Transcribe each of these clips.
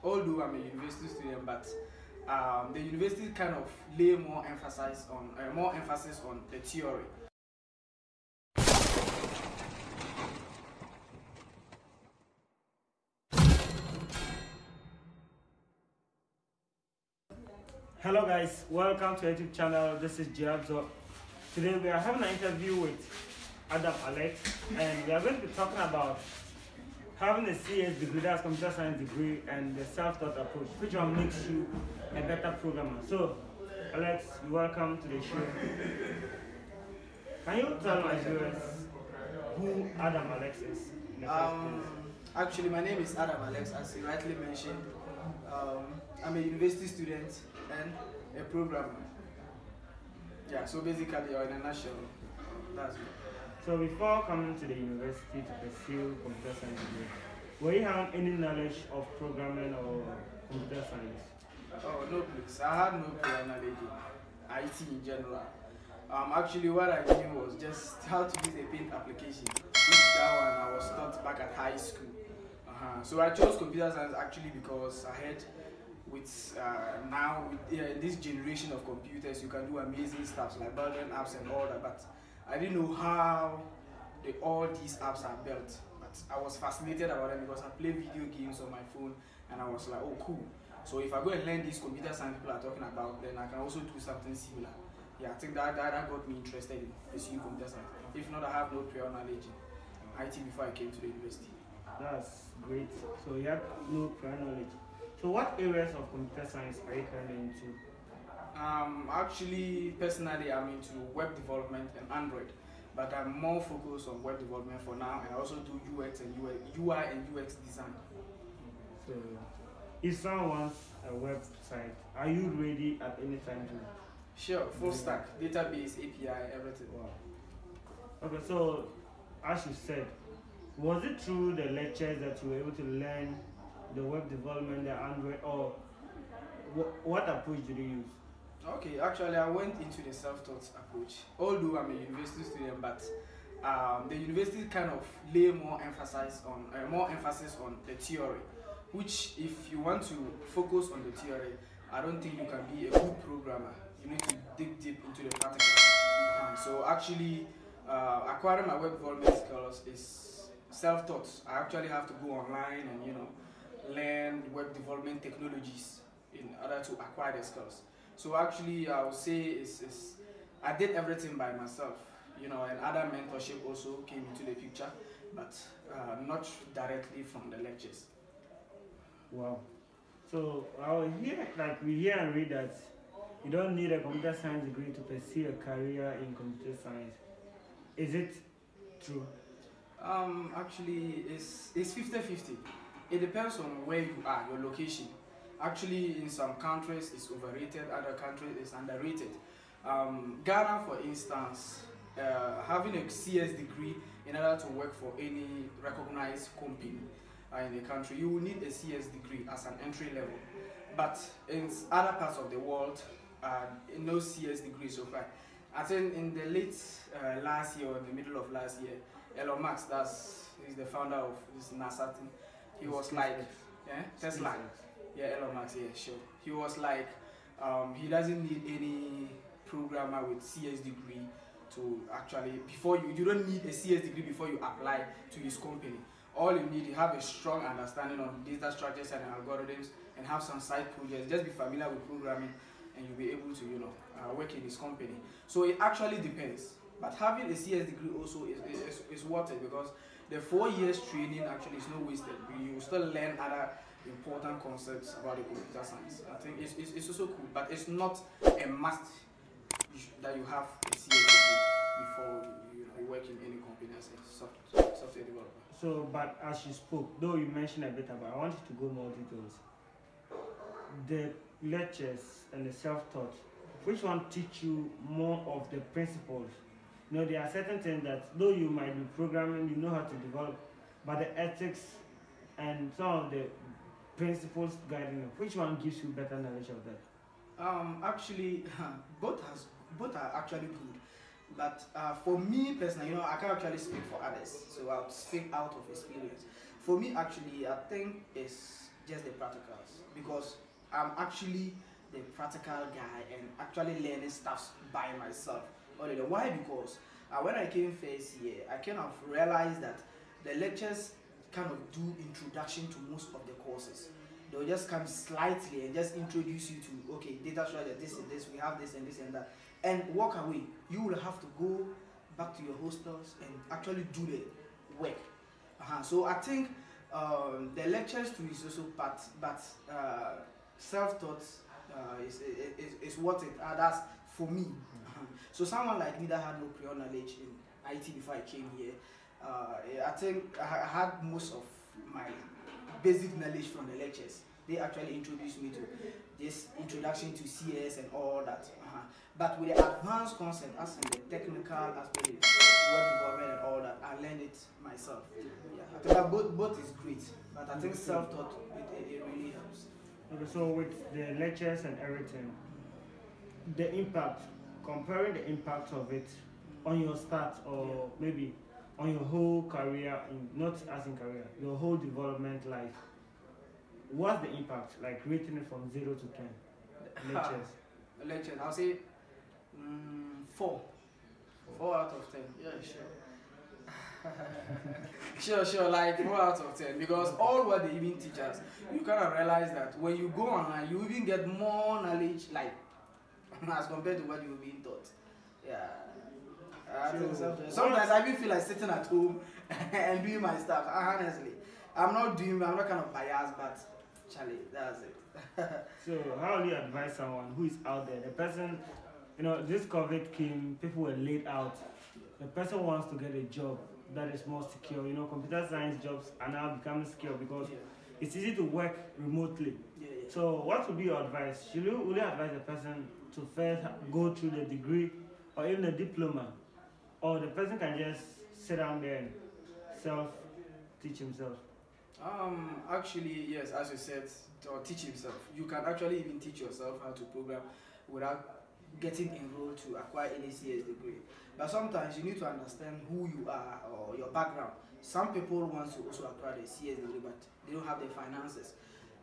although I'm a university student, but the university kind of lay more emphasis on the theory. Hello guys, welcome to our YouTube channel. This is Yapzor. Today we are having an interview with Adam Alex, and we are going to be talking about having a CS degree, that's computer science degree, and the self-taught approach, which one makes you a better programmer. So, Alex, welcome to the show. Can you tell my viewers who Adam Alex is? Actually, my name is Adam Alex, as you rightly mentioned. I'm a university student and a programmer. Yeah, so basically, in a nutshell, that's it. So before coming to the university to pursue computer science degree, were you having any knowledge of programming or computer science? Oh, no, please. I had no prior knowledge in IT in general. Actually, what I knew was just how to use a paint application. Which that one I was taught back at high school. So I chose computer science actually because I had with this generation of computers, you can do amazing stuff like building apps and all that. But I didn't know how all these apps are built. But I was fascinated about them because I play video games on my phone, and I was like, oh, cool. So if I go and learn these computer science people are talking about, then I can also do something similar. Yeah, I think that got me interested in pursuing computer science. If not, I have no prior knowledge in IT before I came to the university. That's great. So you have no prior knowledge. So what areas of computer science are you currently into? Actually, personally, I'm into web development and Android, but I'm more focused on web development for now, and I also do UI and UX design. So if someone wants a website, are you ready at any time to? Sure, full stack, database, API, everything. Wow. Okay, so as you said, was it through the lectures that you were able to learn the web development, the Android, or what approach did you use? Okay, actually I went into the self-taught approach. Although I'm a university student, but the university kind of lay more emphasis on the theory. Which, if you want to focus on the theory, I don't think you can be a good programmer. You need to dig deep into the practical. So actually, acquiring my web development skills is self-taught. I actually have to go online and learn web development technologies in order to acquire the skills. So actually, I would say I did everything by myself, and other mentorship also came into the picture, but not directly from the lectures. Wow. So we hear and read that you don't need a computer science degree to pursue a career in computer science. Is it true? Actually, it's 50-50. It depends on where you are, your location. Actually, in some countries it's overrated, other countries it's underrated. Ghana, for instance, having a CS degree in order to work for any recognized company in the country, you will need a CS degree as an entry level. But in other parts of the world, no CS degree is required. I think in the late last year or in the middle of last year, Elon Musk, he's the founder of this NASA thing. He was like, Tesla. Yeah, Elon Musk, yeah, sure. He was like, he doesn't need any programmer with CS degree to actually, you don't need a CS degree before you apply to his company. All you need, you have a strong understanding of data structures and algorithms, and have some side projects. Just be familiar with programming, and you'll be able to, work in his company. So it actually depends. But having a CS degree also is worth it, because the 4 years training actually is not wasted. You still learn other important concepts about the computer science. I think it's also cool, but it's not a must that you have a CS degree before you work in any company as a software developer. So, but as you spoke, though you mentioned a bit about, I want you to go more details. The lectures and the self-taught, which one teach you more of the principles? There are certain things that, though you might be programming, you know how to develop, but the ethics and some of the principles guiding you, which one gives you better knowledge of that? Actually, both are actually good. But for me personally, I can't actually speak for others, so I'll speak out of experience. For me, actually, I think it's just the practicals, because I'm actually the practical guy and actually learning stuff by myself. Why? Because when I came first year, I kind of realized that the lectures kind of do introduction to most of the courses. They'll just come slightly and just introduce you to, okay, data structure, this and this, we have this and this and that, and walk away. You will have to go back to your hostels and actually do the work. So I think the lectures too is also part, but self-taught is what it that's for me. So someone like me that had no prior knowledge in IT before I came here, I think I had most of my basic knowledge from the lectures. They actually introduced me to this introduction to CS and all that. But with the advanced concept, as in the technical aspect, web development and all that, I learned it myself. Yeah, I think that both is great, but I think self-taught it really helps. Okay, so with the lectures and everything, the impact, comparing the impact of it on your start or maybe on your whole career, not as in career, your whole development life, what's the impact, like rating it from 0 to 10? Lectures. Lectures, I'll say 4. 4 out of 10. Yeah, sure. sure, like 4 out of 10. Because all what they even teach us, you kind of realize that when you go online, you even get more knowledge, like as compared to what you're being taught. Yeah. I think sometimes I even feel like sitting at home and doing my stuff. Honestly, I'm not kind of biased, but Charlie, that's it. So how do you advise someone who is out there? The person, this COVID came, people were laid out. The person wants to get a job that is more secure. Computer science jobs are now becoming secure because it's easy to work remotely. So what would be your advice? Will you advise the person to first go through the degree or even a diploma? Or the person can just sit down there and self-teach himself? Actually, yes, as you said, or teach himself. You can actually even teach yourself how to program without getting enrolled to acquire any CS degree. But sometimes you need to understand who you are or your background. Some people want to also acquire the CS degree, but they don't have the finances.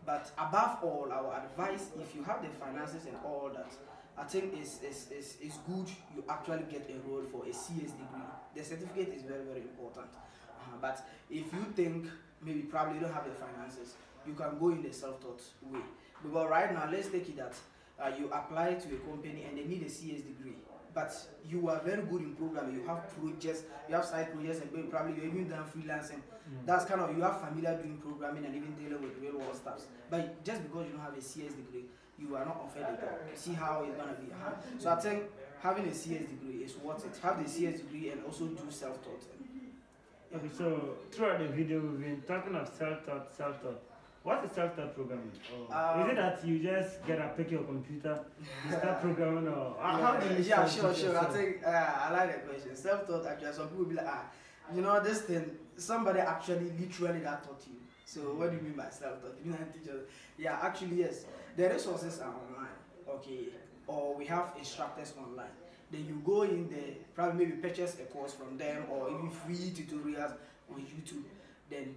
But above all, our advice, if you have the finances and all that, I think it's good you actually get enrolled for a CS degree. The certificate is very, very important. But if you think maybe probably you don't have the finances, you can go in the self-taught way. Because right now, let's take it that you apply to a company and they need a CS degree. But you are very good in programming, you have projects, you have side projects, and probably you even done freelancing. That's kind of, you are familiar doing programming and even dealing with real world stuff. But just because you don't have a CS degree, you are not offered the job. See how it's gonna be. So I think having a CS degree is worth it. Have the CS degree and also do self-taught. Okay, so throughout the video we've been talking of self-taught. What is self-taught programming? Is it that you just get up, pick your computer, you start programming, or how do you sure. I think I like that question. Self-taught, actually, some people will be like, this thing, somebody actually literally that taught you. So what do you mean by self-taught? You not teach us? Yeah, actually yes. The resources are online, okay, or we have instructors online. Then you go in there, probably maybe purchase a course from them or even free tutorials on YouTube. Then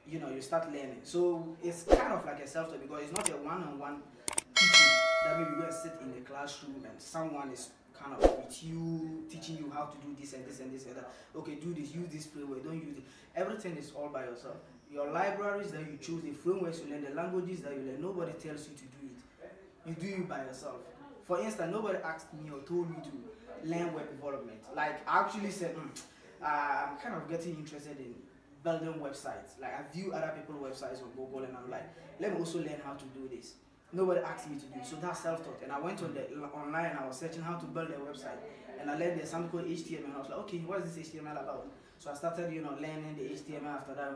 you start learning. So it's kind of like a self-taught because it's not a one-on-one teaching that maybe you go and sit in the classroom and someone is kind of with you, teaching you how to do this and this and this and that. Okay, do this, use this framework, don't use it. Everything is all by yourself. Your libraries that you choose, the frameworks you learn, the languages that you learn, nobody tells you to do it. You do it by yourself. For instance, nobody asked me or told me to learn web development. Like I actually said, I'm kind of getting interested in building websites. Like I view other people's websites on Google and I'm like, let me also learn how to do this. Nobody asked me to do it, so that's self-taught. And I went on the online and I was searching how to build a website. And I learned there's something called HTML and I was like, okay, what is this HTML about? So I started, learning the HTML. After that,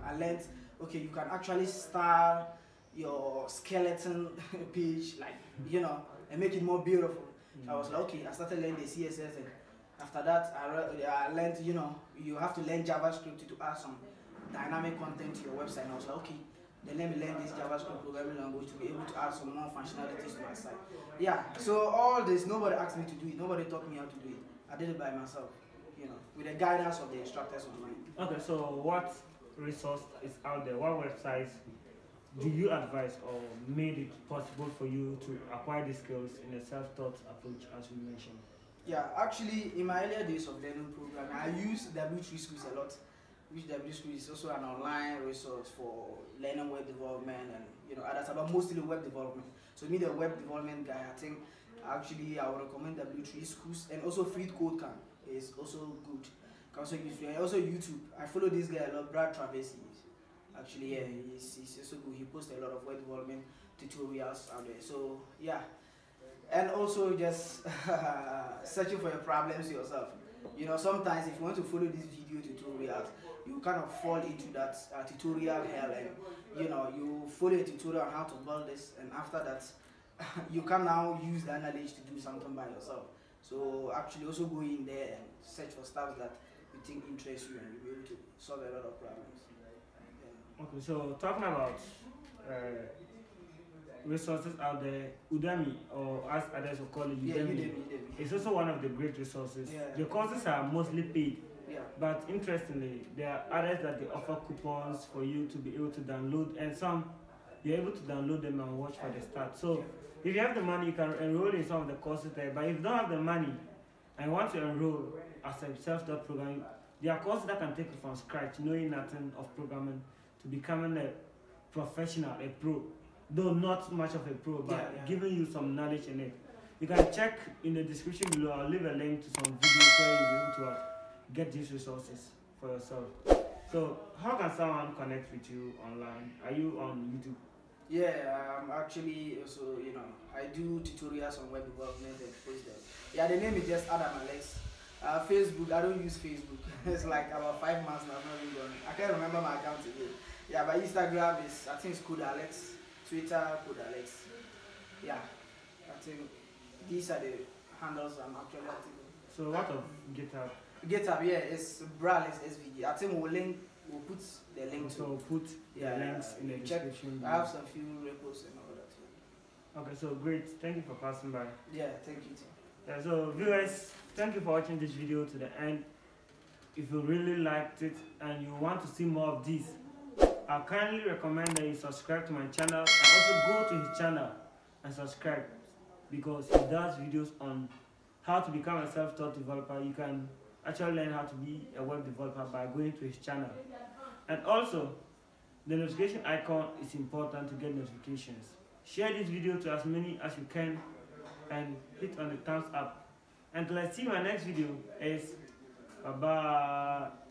I learned, okay, you can actually style your skeleton page, like, and make it more beautiful. So I was like, okay, I started learning the CSS, and after that, I learned, you have to learn JavaScript to add some dynamic content to your website. And I was like, okay, then let me learn this JavaScript programming language to be able to add some more functionalities to my site. Yeah, so all this, nobody asked me to do it, nobody taught me how to do it. I did it by myself, with the guidance of the instructors online. Okay, so what resource is out there? What websites do you advise or made it possible for you to acquire these skills in a self-taught approach, as we mentioned? Yeah, actually, in my earlier days of learning program, I use W3 Schools a lot, which W3 Schools is also an online resource for learning web development and others, but mostly web development. So me, the web development guy, I think actually I would recommend W3 Schools, and also Free Code Camp is also good. Can also use free. And also YouTube. I follow this guy a lot, Brad Traversi. Actually, yeah, he's also good. He posts a lot of web development tutorials out there. So yeah, and also just searching for your problems yourself. Sometimes if you want to follow these video tutorials, you kind of fall into that tutorial hell, and you follow a tutorial on how to build this, and after that you can now use that knowledge to do something by yourself. So actually also go in there and search for stuff that you think interests you, and you'll be able to solve a lot of problems. Okay, so talking about resources out there, Udemy, or as others will call it, Udemy, it's also one of the great resources. Yeah. The courses are mostly paid, yeah. But interestingly, there are others that they offer coupons for you to be able to download, and some you're able to download them and watch for the start. So if you have the money, you can enroll in some of the courses there. But if you don't have the money and want to enroll as a self-taught program, there are courses that can take you from scratch, knowing nothing of programming, to becoming a professional, a pro. Though not much of a pro, but giving you some knowledge in it. You can check in the description below. I'll leave a link to some videos where you'll be able to get these resources for yourself. So how can someone connect with you online? Are you on YouTube? Yeah, actually also, I do tutorials on web development and post them. Yeah, the name is just Adam Alex. Facebook, I don't use Facebook. It's like about 5 months now, I've not been done. I can't remember my account again. Yeah, but Instagram is, I think it's KologSoftSMS. Twitter, KologSoftSMS. Yeah, I think these are the handles I'm actually active on. So what of GitHub? GitHub, yeah, it's Braless SVG. I think we'll put the link to. So put the links in the description. I have some few repos and all that. Okay, so great. Thank you for passing by. Yeah, thank you too. Yeah, so viewers, thank you for watching this video to the end. If you really liked it and you want to see more of these, I kindly recommend that you subscribe to my channel, and also go to his channel and subscribe, because he does videos on how to become a self-taught developer. You can actually learn how to be a web developer by going to his channel. And also, the notification icon is important to get notifications. Share this video to as many as you can and hit on the thumbs up. Until I see my next video, is bye-bye.